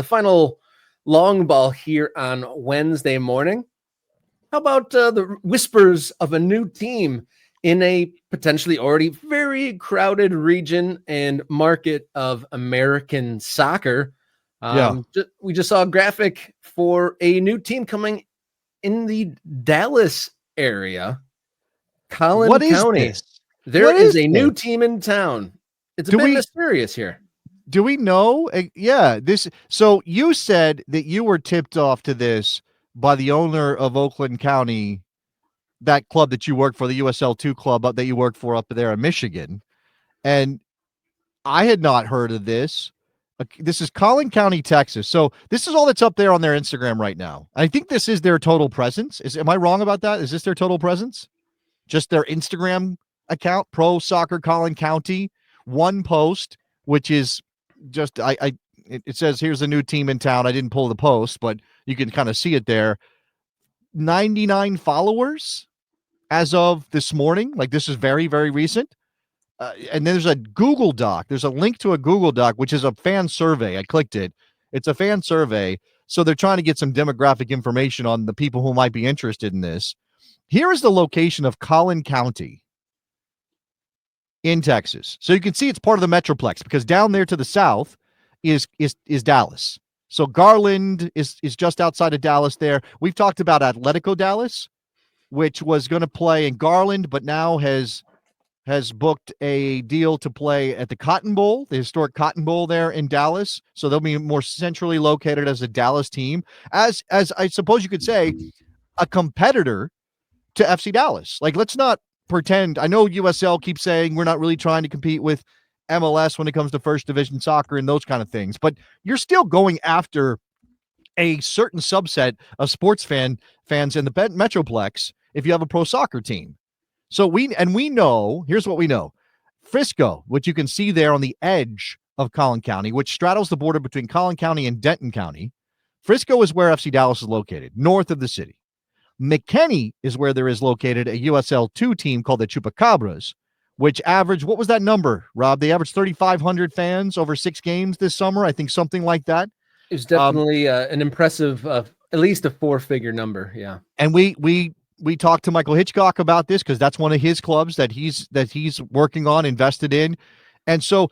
the final long ball here on Wednesday morning. How about the whispers of a new team in a potentially already very crowded region and market of American soccer? We just saw a graphic for a new team coming in the Dallas area, Collin County. There is a new team in town. It's a bit mysterious here. Do we know? Yeah. So you said that you were tipped off to this by the owner of Oakland County, that club that you work for, the USL 2 club that you work for up there in Michigan. And I had not heard of this. This is Collin County, Texas. So this is all that's up there on their Instagram right now. I think this is their total presence. Am I wrong about that? Is this their total presence? Just their Instagram account, Pro Soccer Collin County, one post, which is just it says here's a new team in town. I didn't pull the post, but you can kind of see it there. 99 followers as of this morning. Like, this is very, very recent. And then there's a Google Doc. There's a link to a Google Doc, which is a fan survey. I clicked it. It's a fan survey. So they're trying to get some demographic information on the people who might be interested in this. Here is the location of Collin County in Texas. So you can see it's part of the metroplex, because down there to the south is Dallas. So Garland is just outside of Dallas there. We've talked about Atlético Dallas, which was going to play in Garland, but now has booked a deal to play at the Cotton Bowl, the historic Cotton Bowl there in Dallas. So they'll be more centrally located as a Dallas team, as I suppose you could say, a competitor to FC Dallas. Like, let's not pretend. I know USL keeps saying we're not really trying to compete with MLS when it comes to first division soccer and those kind of things, but you're still going after a certain subset of sports fans in the metroplex if you have a pro soccer team. So we know, here's what we know. Frisco, which you can see there on the edge of Collin County, which straddles the border between Collin County and Denton County. Frisco is where FC Dallas is located, north of the city. McKinney is where there is located a USL 2 team called the Chupacabras, which averaged, what was that number, Rob? They averaged 3,500 fans over 6 games this summer. I think something like that. It was definitely an impressive, at least a 4-figure number. Yeah. And we talked to Michael Hitchcock about this, because that's one of his clubs that he's working on, invested in. And so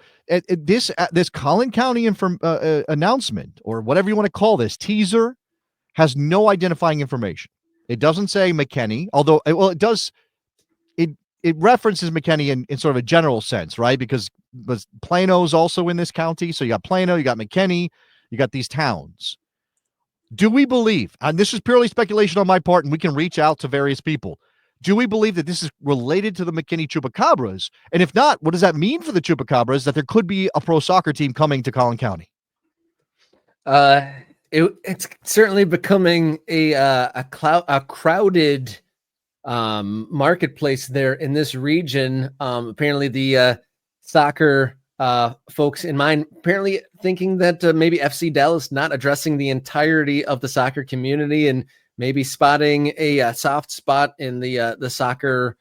this Collin County announcement, or whatever you want to call this, teaser, has no identifying information. It doesn't say McKinney, although, it does. It references McKinney in sort of a general sense, right? Because Plano's also in this county. So you got Plano, you got McKinney, you got these towns. Do we believe, and this is purely speculation on my part, and we can reach out to various people, do we believe that this is related to the McKinney Chupacabras? And if not, what does that mean for the Chupacabras, that there could be a pro soccer team coming to Collin County? It's certainly becoming a crowded marketplace there in this region. Apparently the soccer folks in mind apparently thinking that maybe FC Dallas not addressing the entirety of the soccer community, and maybe spotting a soft spot in the soccer,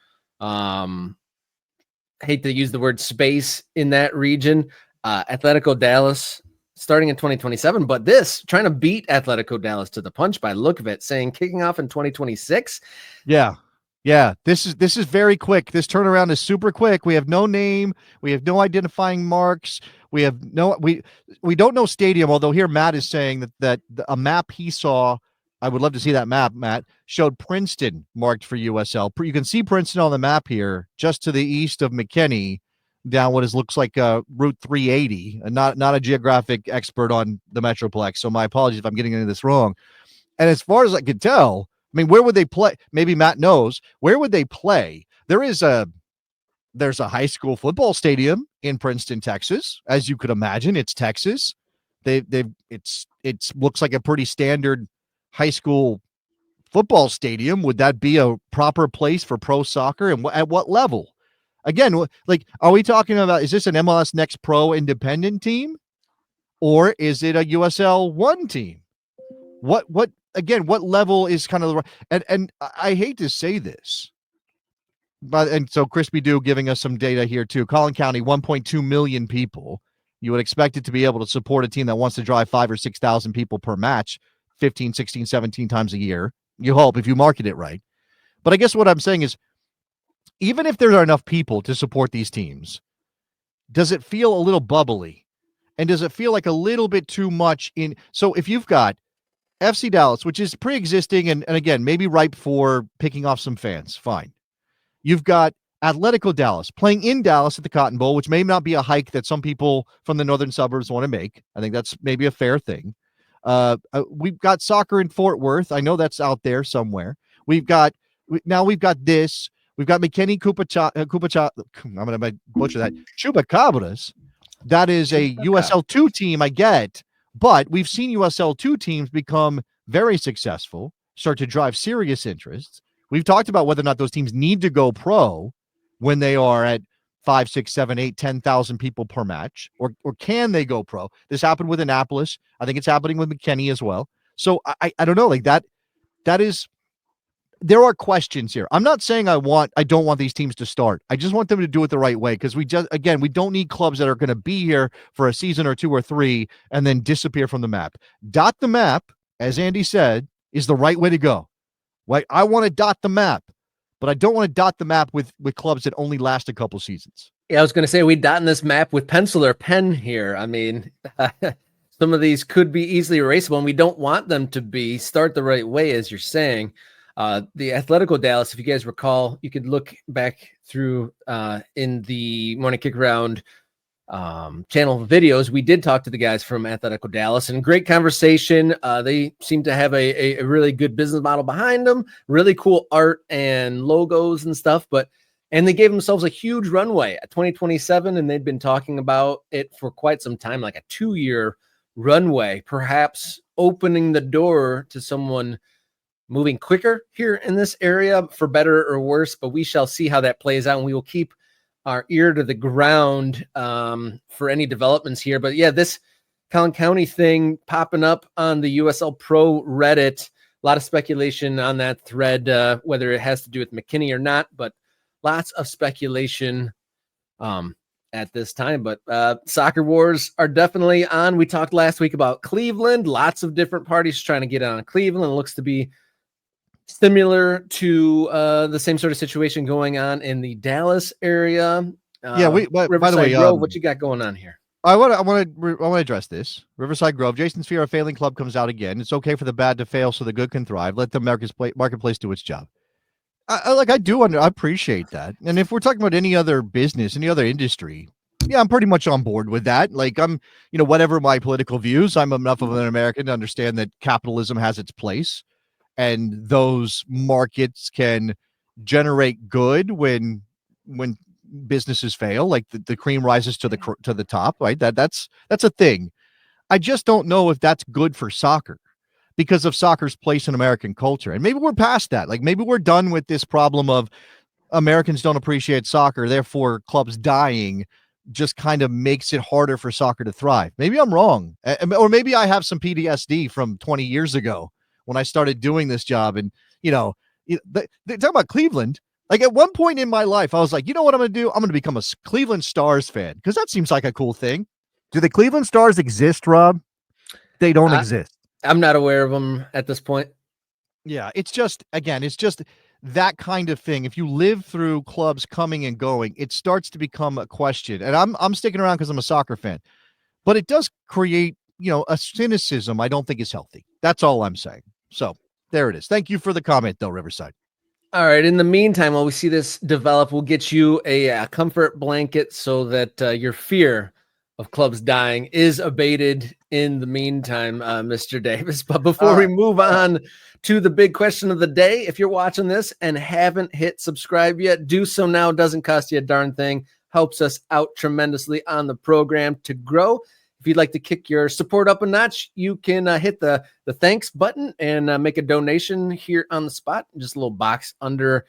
hate to use the word space in that region. Atlético Dallas starting in 2027, but this trying to beat Atlético Dallas to the punch by the look of it, saying kicking off in 2026. Yeah, this is very quick. This turnaround is super quick. We have no name. We have no identifying marks. We don't know stadium, although here Matt is saying that a map he saw, I would love to see that map, Matt, showed Princeton marked for USL. You can see Princeton on the map here, just to the east of McKinney, down what looks like Route 380. And not a geographic expert on the Metroplex, so my apologies if I'm getting into this wrong. And as far as I can tell, I mean, where would they play? Maybe Matt knows. Where would they play? There's a high school football stadium in Princeton, Texas. As you could imagine, it's Texas. It looks like a pretty standard high school football stadium. Would that be a proper place for pro soccer, and at what level? Again, like, are we talking about, is this an MLS NEXT Pro independent team, or is it a USL 1 team? What level is kind of the, and I hate to say this, but, and so Crispy Dew giving us some data here too. Collin County, 1.2 million people. You would expect it to be able to support a team that wants to drive 5,000 or 6,000 people per match 15, 16, 17 times a year. You hope, if you market it right. But I guess what I'm saying is, even if there are enough people to support these teams, does it feel a little bubbly? And does it feel like a little bit too much in? So if you've got FC Dallas, which is pre-existing and again, maybe ripe for picking off some fans, fine. You've got Atlético Dallas playing in Dallas at the Cotton Bowl, which may not be a hike that some people from the northern suburbs want to make. I think that's maybe a fair thing. We've got soccer in Fort Worth. I know that's out there somewhere. We've got this. We've got McKinney, I'm going to butcher that. Chupacabras. That is a USL2 team, I get. But we've seen USL2 teams become very successful, start to drive serious interest. We've talked about whether or not those teams need to go pro when they are at 5, 6, 7, 8, 10,000 people per match, or can they go pro? This happened with Annapolis. I think it's happening with McKinney as well. So I don't know, like that is, there are questions here. I'm not saying I don't want these teams to start. I just want them to do it the right way, because we don't need clubs that are going to be here for a season or 2 or 3 and then disappear from the map. Dot the map, as Andy said, is the right way to go. Right? I want to dot the map, but I don't want to dot the map with clubs that only last a couple seasons. Yeah, I was going to say, we dotting this map with pencil or pen here. I mean, some of these could be easily erasable, and we don't want them to be. Start the right way, as you're saying. The Atlético Dallas, if you guys recall, you could look back through in the Morning Kick Round channel videos. We did talk to the guys from Atlético Dallas, and great conversation. They seem to have a really good business model behind them, really cool art and logos and stuff, and they gave themselves a huge runway at 2027, and they've been talking about it for quite some time, like a 2-year runway, perhaps opening the door to someone moving quicker here in this area, for better or worse, but we shall see how that plays out, and we will keep our ear to the ground for any developments here. But yeah, this Collin County thing popping up on the USL Pro Reddit, a lot of speculation on that thread, whether it has to do with McKinney or not, but lots of speculation at this time. But soccer wars are definitely on. We talked last week about Cleveland, lots of different parties trying to get on Cleveland. It looks to be similar to the same sort of situation going on in the Dallas area. By the way, Grove, what you got going on here? I want to address this. Riverside Grove, Jason's fear of failing club comes out again. It's okay for the bad to fail so the good can thrive. Let the marketplace do its job. I appreciate that. And if we're talking about any other business, any other industry, yeah, I'm pretty much on board with that. Like, I'm, whatever my political views, I'm enough of an American to understand that capitalism has its place, and those markets can generate good when businesses fail, like the cream rises to the top, right? That's a thing. I just don't know if that's good for soccer, because of soccer's place in American culture. And maybe we're past that. Like, maybe we're done with this problem of Americans don't appreciate soccer, therefore clubs dying just kind of makes it harder for soccer to thrive. Maybe I'm wrong. Or maybe I have some PTSD from 20 years ago when I started doing this job. And, they talk about Cleveland. Like, at one point in my life, I was like, you know what I'm going to do? I'm going to become a Cleveland Stars fan, because that seems like a cool thing. Do the Cleveland Stars exist, Rob? They don't exist. I'm not aware of them at this point. Yeah, it's just that kind of thing. If you live through clubs coming and going, it starts to become a question. And I'm sticking around because I'm a soccer fan. But it does create, a cynicism I don't think is healthy. That's all I'm saying. So there it is. Thank you for the comment, though, Riverside. All right. In the meantime, while we see this develop, we'll get you a comfort blanket so that your fear of clubs dying is abated in the meantime, Mr. Davis. But before we move on to the big question of the day, if you're watching this and haven't hit subscribe yet, do so now. It doesn't cost you a darn thing. Helps us out tremendously on the program to grow. If you'd like to kick your support up a notch, you can hit the thanks button and make a donation here on the spot. Just a little box under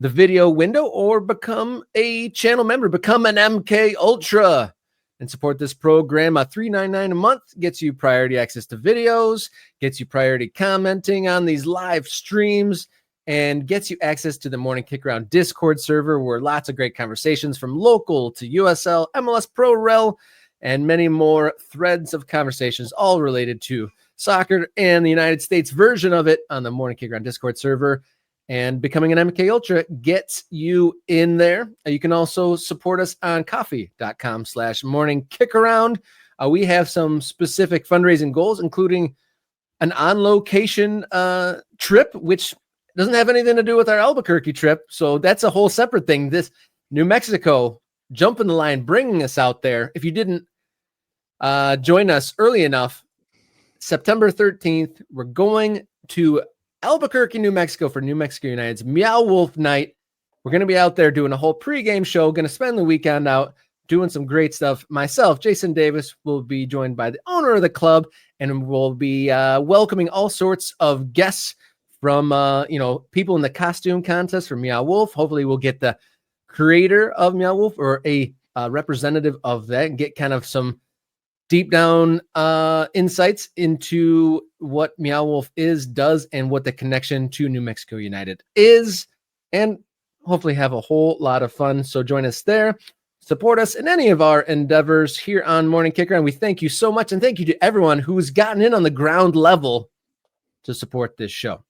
the video window, or become a channel member, become an MK Ultra and support this program. $3.99 a month gets you priority access to videos, gets you priority commenting on these live streams, and gets you access to the Morning Kick Round Discord server, where lots of great conversations from local to USL, MLS Pro Rel, and many more threads of conversations, all related to soccer and the United States version of it on the Morning Kicker on Discord server. And becoming an MK Ultra gets you in there. You can also support us on coffee.com/morningkickaround. We have some specific fundraising goals, including an on-location trip, which doesn't have anything to do with our Albuquerque trip. So that's a whole separate thing. This New Mexico jumping the line, bringing us out there. If you didn't join us early enough, September 13th, we're going to Albuquerque, New Mexico for New Mexico United's Meow Wolf Night. We're going to be out there doing a whole pregame show, going to spend the weekend out doing some great stuff. Myself, Jason Davis, will be joined by the owner of the club, and we'll be welcoming all sorts of guests from, people in the costume contest for Meow Wolf. Hopefully we'll get the creator of Meow Wolf or a representative of that and get kind of some deep down insights into what Meow Wolf does, and what the connection to New Mexico United is, and hopefully have a whole lot of fun. So join us there. Support us in any of our endeavors here on Morning Kicker, and we thank you so much, and thank you to everyone who's gotten in on the ground level to support this show.